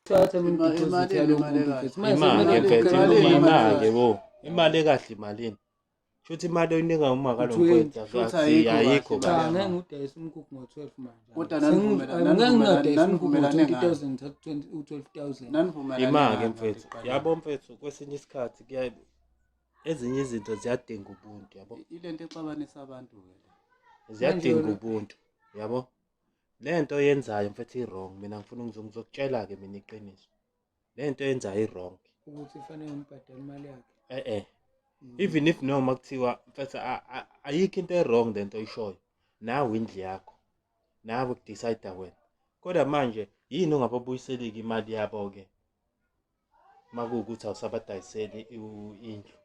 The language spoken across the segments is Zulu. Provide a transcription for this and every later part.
thatha mina deposit yalo muntu mfethu imali mfethu imali bo imali ekahle imalini futhi imali oyinika uma kalomfowethu ayikho cha ngeke ngudayisa inkukhu ngo-12 manje kodwa ngingadayisa inkukhu ngo-20,000 u-12,000 imali mfethu yabo mfethu kwesinye isikhathi ezinye izinto ziyadinga ubuntu yabo ilento exabanisa abantu ziyadinga ubuntu yabo lento oyenzayo mfethu i-wrong mina ngifuna ngizokutshela ke mina iqiniso lento oyenzayo i-wrong ukuthi ifanele ngibhadale imali yakhe even if noma kuthiwa mfethu ayikho into e-wrong lento oyishoyo nawe indlu yakho nawe kudecide wena kodwa manje yini ungababuyiseleki imali yabo ke makuwukuthi awusabadayiseli indlu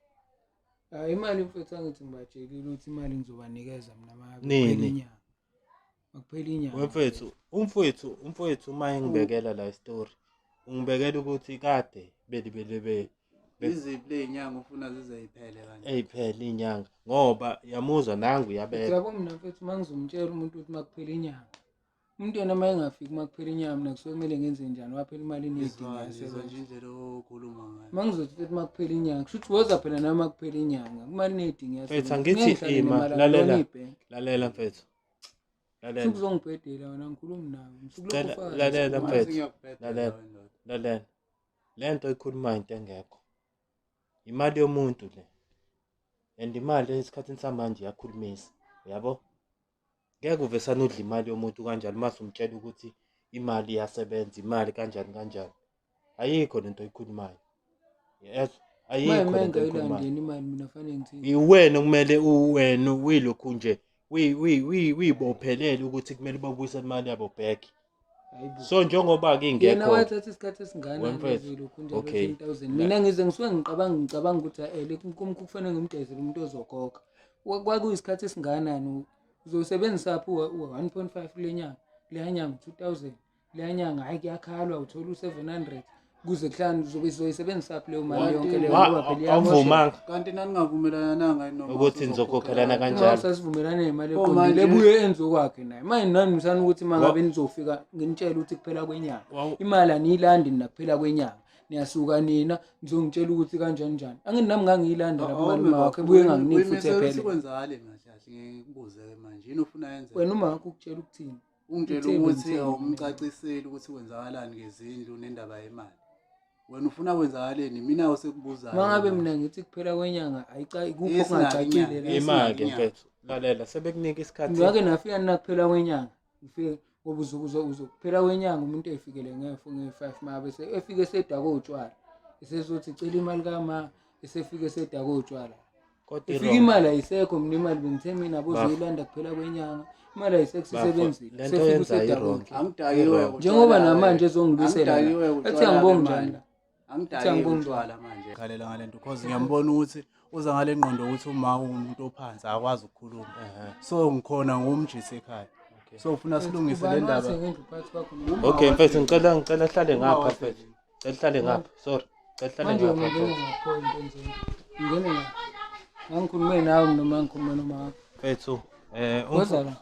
imali mfethu angithi ngibatshelile ukuthi imali ngizobanikeza mina makuphela inyanga makuphela inyanga umfowethu uma engibekela la story ungibekela ukuthi kade belibele iziphi lezinyanga ufuna zizeyiphele kanje eyiphele inyanga ngoba yamuzwa nangu yabeka yabo mina mfethu mangizomtshela umuntu ukuthi makuphela inyanga umuntu yena uma engafiki makuphela inyanga mina kusuke kumele ngenze njani waphela imali enedinga nje indlela okhuluma ngayo mangizothi mfethu makuphela inyanga kusho ukuthi woza phela nami makuphela inyanga imali enedinga mfethu angithi lalela mfethu lalela uzongibhedela wena ngikhuluma nawe lalela mfethu lalela lento ikhuluma into engekho imali yomuntu le and imali esikhathini samanje iyakhulumisa yabo ngeke uvesana udla imali yomuntu kanjani mase umtshela ukuthi imali iyasebenza imali kanjani ayikho lento oyikhulumayo yes ayikho lento oyikhulumayo imali mina fanele ngithini iwena kumele uwena uyilokhu nje uyibophelele ukuthi kumele babuyise imali yabo back so njengoba ke ingekho yena wathatha isikhathi esingana lokhu nje 10,000 mina ngize ngisuke ngicabanga ukuthi le kumkhulu kufanele ngimdayisele umuntu ozokhokha kwakuyisikhathi esinganani uzosebenzisa phi 1.5 lenyanga lenyanga 2,000 lenyanga hayi kuyakhalwa uthola u700 kuze kuhlanu uzoyisebenzisa phi leyo mali yonke leyo ngoba phela awuvumanga kanti naningavumelana nanga ukuthi nizokhokhelana kanjalo sasivumelana nemali eqondile ebuye enzo kwakhe naye manje nani nisana ukuthi mangabe nizofika nginitshela ukuthi kuphela kwenyanga imali aniyilandi nakuphela kwenyanga niyasuka nina ngizongitshela ukuthi kanjani angithi nami ngangiyilanda lapho malume wakhe ebuye nganginiki futhi ephele sikwenzale manje ngikubuze manje yini ufuna yenze wena uma wakho ukutshela ukuthini ungitshela ukuthi awumcaciseli ukuthi kwenzakalani ngezindlu nendaba yemali wena ufuna kwenzakaleni mina usekubuzayo mangabe mina ngithi kuphela kwenyanga ayikho kungacacile la imali mfethu lalela sebekunika isikhathi ngake nafika nakuphela kwenyanga ngifike ngoba uzokuphela kwenyanga umuntu efikele nge5 mabe efike esedako utshwala esezothi cela imali kama esefike esedako utshwala kodwa ifika imali ayisekho mina imali bengithe mina bozoyilanda kuphela kwenyanga imali ayisekusebenzile sefike esedako angidakiwe njengoba namanje ezongibisela ethi angibongi njani angidayile utshwala manje khalela ngalento because ngiyambona ukuthi uza ngale ngqondo ukuthi uma umuntu ophansi akwazi ukukhuluma so ngikhona ngomjisi ekhaya so ufuna silungise le ndaba okay mfethu ngicela hlale ngapha mfethu hlale ngapha sorry hlale ngapha ngene ngikhulume nawe noma ngikhulume noma mfethu wazala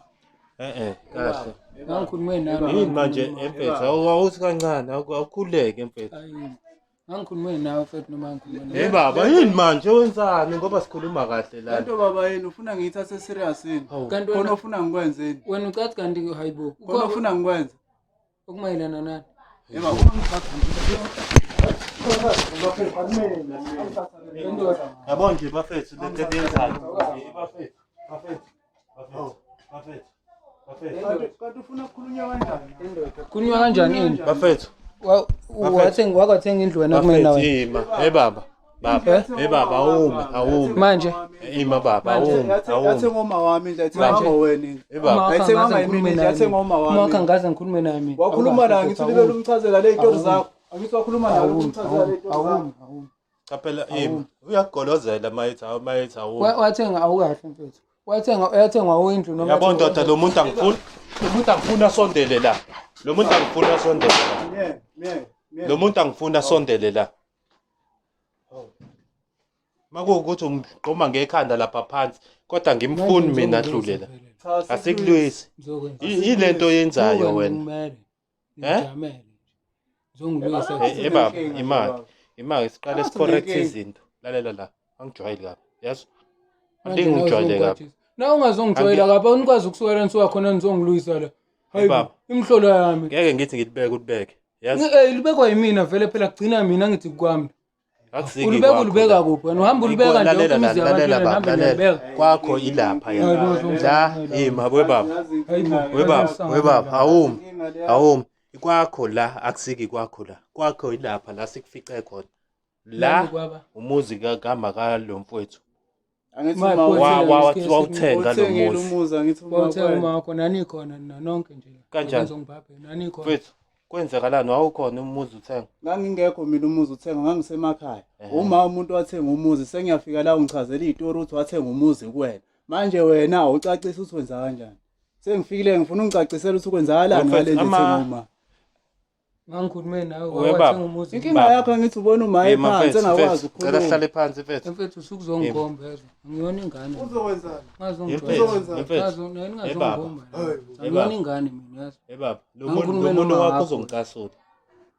kahle ngikhulume nawe yini manje mfethu awuthi kancane awukhuleke mfethu ngikhulume nawe mfethu noma ngikhulume nawe baba yini manje wenzani ngoba sikhuluma kahle la kanti baba yini ufuna ngiyithathe serious yini khona ufuna ngikwenzeni wena ucathi kanti hayibo khona ufuna ngikwenze okumayelana nani yeba uma ngithatha yabona nje bafethu lento eyenzayo bafethu kanti ufuna ukukhulunywa kanjani kunywa kanjani indlu bafethu wakathenga indlu wena kumele nawe baba awume manje ima baba awume yathi ngoma wami nje athi ngoma wena athi ngoma yimi nje athi ngoma wami uma kangaze ngikhulume naye mina wakhuluma naye ngithi libele umchazela le itori zakho angithi wakhuluma naye umchazela le itori zakho qaphela ima uyagolozela mayithi awume wathenga awukahle mfethu uyathenga indlu noma yabona ndoda lo muntu angifuna sondele la lo muntu angifuna sondele la makuwukuthi ungigqoma ngekhanda lapha phansi kodwa ngimfuni mina adlulela asikulwisi yilento oyenzayo wena Ngizongilwisa. Baba imali siqale sicorrect izinto. Lalela la. Angijwayeli kabi. Yazi? Andingi ungijwayele kabi. Na ungazongijwayela kabi unikwazi ukusuka la nisuka khona nizongilwisa la. Hayi baba. Imhlolo yami. Ngeke ngithi ngilibeke ulibeke. Yazi? Libekwa yimina vele phela kugcina mina ngithi kwami. Akusiki Ulibeka ulibeka kuphi wena uhamba ulibeka nje lalela imizi yabantu namba lalela kwakho ilapha ya la mabwe baba webaba awumi kwakho la akusiki kwakho la kwakho ilapha la sikufice khona la umuzi kagama kalomfowethu wawuthenga lo muzi wawuthenga uma wakho nani khona nonke nje kanjani nani khona mfowethu kwenzakalani wawukhona umuzi uthenga ngangingekho mina umuzi uthenga ngangisemakhaya uma umuntu wathenga umuzi sengiyafika la ungichazela izitori ukuthi wathenga umuzi kuwena manje wena ucacisa ukuthi wenza kanjani sengifikile ngifuna ungicacisela ukuthi kwenzakalani ngale nto thenguma ngangikhulume nawe wathenga umuzi inkinga yakho ngithi ubona uma ephansi engakwazi ukukhuluma cela hlale phansi mfethu usukuzongigomba yezwa ngiyona ingane uzowenzani ngazongigomba ngiyona ingane mina yazi baba lo muntu wakho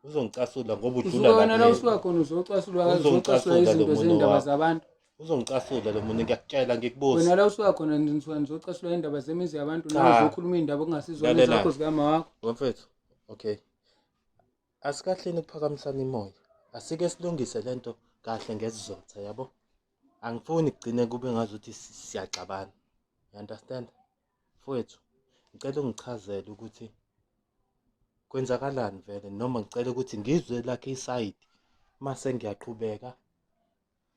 uzongicasula ngoba udlula la usuka khona uzocasula izinto zendaba zabantu uzongicasula lo muntu ngiyakutshela ngikubuza wena la usuka khona nizocasula indaba zemizi yabantu nawe uzokhuluma indaba ongasizona zakho zikama wakho wemfethu okay asikahleni ukuphakamisana imoya asike silungise lento kahle ngesizotha yabo angifuni kugcine kube ngazuthi siyaxabana you understand mfowethu ngicela ungichazele ukuthi kwenzakalani vele noma ngicela ukuthi ngizwe lakhe iside mase ngiyaqhubeka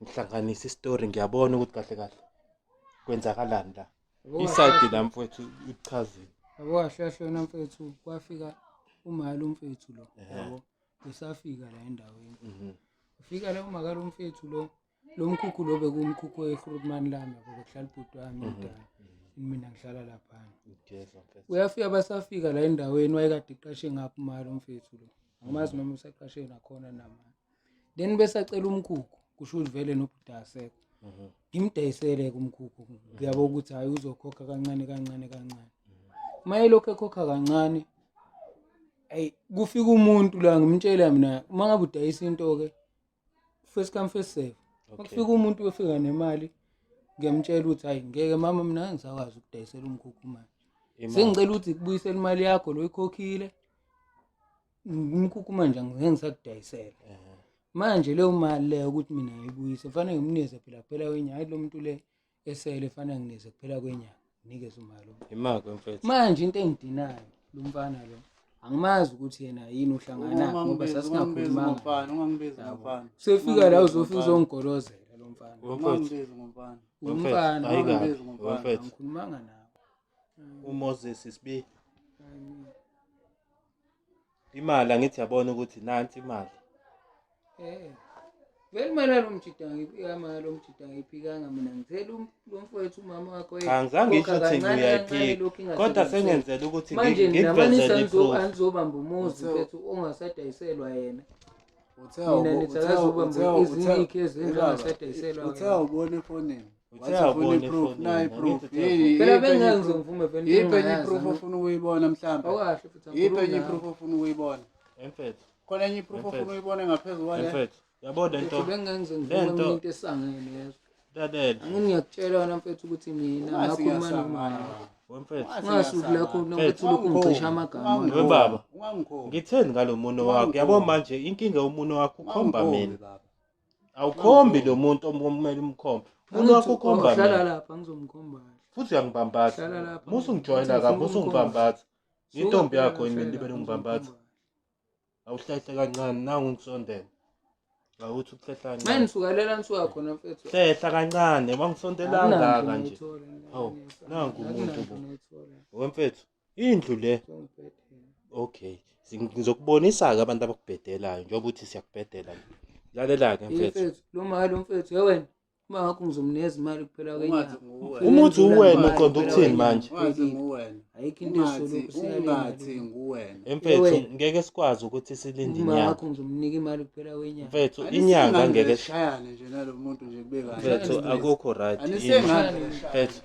ngihlanganisa istory ngiyabona ukuthi kahle kahle kwenzakalani la iside la mfowethu uyichazile yabo kahle kahle mfethu kwafika umali umfethu lo yabo usafika la endaweni ufika la umakala umfethu lo mkhukhu lo bekumkhukhu weFruitman lami yabo behlala ibhuti wami idala mina ngihlala lapha uyafika basafika la endaweni wayekade iqashe ngapha imali umfethu lo angimazi noma usaqashe nakhona namanje then besacela umkhukhu kusho vele nobhudasekho ngimdayisele kumkhukhu ngiyabo ukuthi hayi uzokhokha kancane kancane kancane maye lokho ekhokha kancane ay kufika umuntu la ngimtshela mina uma ngabe udayisa into ke first come first serve kufika umuntu ofika nemali ngiyamtshela ukuthi hayi ngeke mama mina ngisakwazi ukudayisela umkhukhu manje sengicela ukuthi kubuyisela imali yakho lo ikhokhile umkhukhu manje angeke ngisakudayisela manje leyo mali leyo ukuthi mina ngiyibuyise kufanele ngimnikeze phela kwenyanga hayi lo muntu le esele kufanele nginikeze kuphela kwenyanga nikeze imali mfethu manje into engidinayo lo mfana lo angimazi ukuthi yena yini uhlangana ngoba sasingakhulumanga ungangibizi ngomfana sefika la uzofika uzongigolozela lo mfana ungangibizi ngomfana umfana mfethu ngikhulumanga nawe uMoses sibi imali angithi yabona ukuthi nansi imali vele imali lo mjida ngiyiphikanga mina ngithela lo mfowethu umama wakho angizange ngisho ukuthi uyayiphika kodwa sengenzela ukuthi manje ngikuvezele iproof anizobamba umuzi mfethu ongasadayiselwa yena mina nithakazoba ezinye ikhezi engasadayiselwa uthe ubone efonini phela bengazi ngizomvume vele ipenye iproof ofuna ukuyibona mhlawumbe awasho futhi ipenye iproof ofuna ukuyibona mfethu khona enye iproof ofuna ukuyibona ngaphezulu kwale mfethu yabona into bengengivume umuntu esangene yezo lalela ngiyakutshela wena mfethu ukuthi mina ngakhuluma nomama mfethu ngasuku lakho mfethu lokhu ngicisha amagama webaba ngitheni ngalomuno wakho yabo manje inkinga yomuno wakho ukhomba mina awukhombi lo muntu omele umkhombe umuntu wakho ukhomba mina hlala lapha ngizomkhomba futhi uyangibambatha musu ngijoyina kabi musu ngibambatha intombi yakho yini libe ngibambatha awuhlahle kancane nangu ngisondela awuthi ukuhlehla kancane manje nisukalela nisuka khona mfethu hlehla kancane wangisondelanga kanje hawu nangu umuntu wemfethu indlu le okay ngizokubonisa ke abantu abakubhedelayo njengoba uthi siyakubhedela lalela ke mfethu lo mali umfethu yewena uma ngakho ngizomnikeza imali kuphela kwenyanga umuthi uwena uqonda ukuthini manje ayikho into esoluku singathi nguwena mfethu ngeke sikwazi ukuthi silinde uma inyanga ngakho ngizomnika imali kuphela kwenyanga mfethu inyanga ngeke shayane nje nalo muntu nje kube kahle mfethu akukho right anisengane mfethu